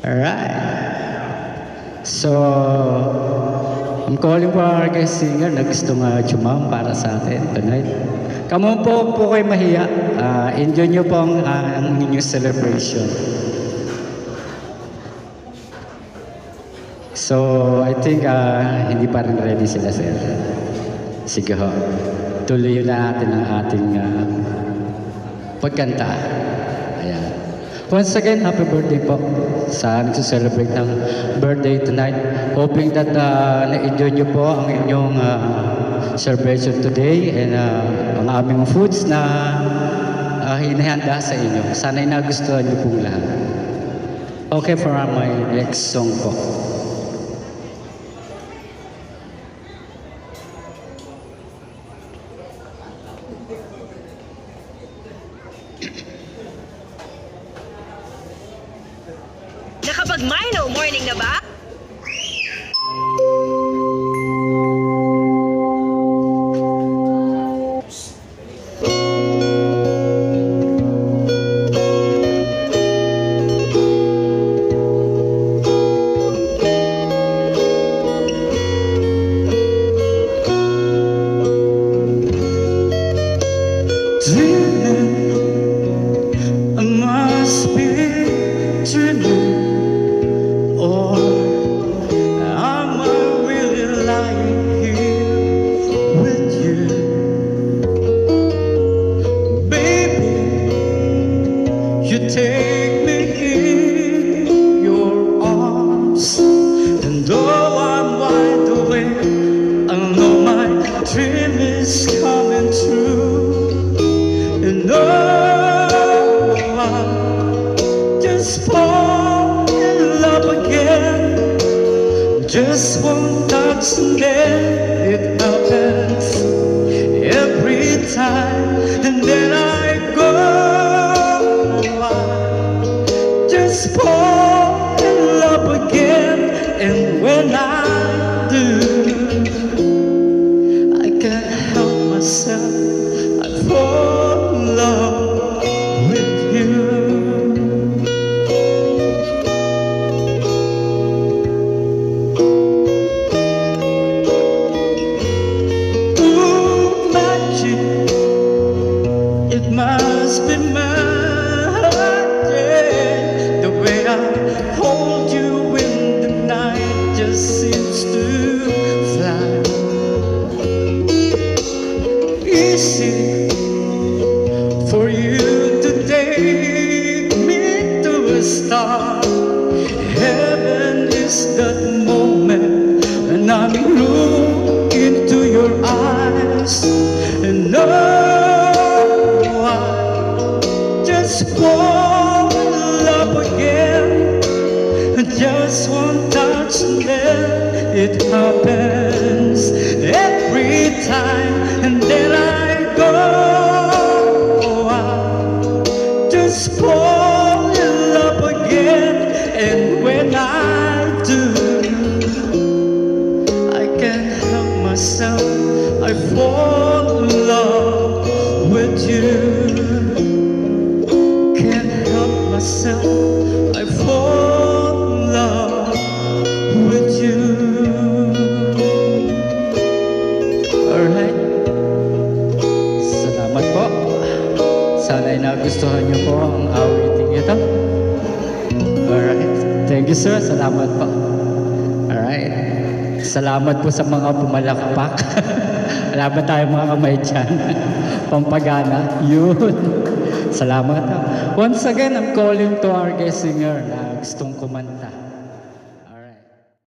Alright. So, I'm calling for our guest singer na gustong jumam para sa atin tonight. Come po kayo mahiya. Enjoy nyo po ang inyong celebration. So, I think hindi pa rin ready sila, sir. Sige ho. Tuloy na natin ang ating pagkanta. Ayan. Once again, happy birthday po sa nagsuselebrate ng birthday tonight. Hoping that na-enjoy nyo po ang inyong celebration today and ang aming foods na hinahanda sa inyo. Sana'y nagustuhan nyo pong lahat. Okay, for my next song po. Nakapag-Mino morning na ba? I must be dreaming, or am I really lying here with you? Baby, you take me in your arms, and though I'm wide awake, I know my dream is coming true. And oh, I just fall in love again. Just one touch and then it happens every time. And then I go, I just fall in love again. And when I do, I can't help myself. I fall in love with you. Ooh, magic, it must be magic. The way I hold you in the night just seems to fly. Easy for you to take me to a star. Heaven is that moment when I'm look into your eyes, and oh, I just fall in love again. Just one touch and then it happens every time. And then I go, I just fall in love again. And when I do, I can't help myself. I fall in love with you. Can't help myself. I fall in love with you. Alright. Salamat po. Sana'y nagustuhan niyo po ang awiting ito. Alright. Thank you, sir. Salamat po. Alright. Salamat po sa mga pumalakpak. Wala ba tayong mga kamay dyan? Pampagana. Yun. Salamat. Once again, I'm calling to our guest singer na gustong kumanta.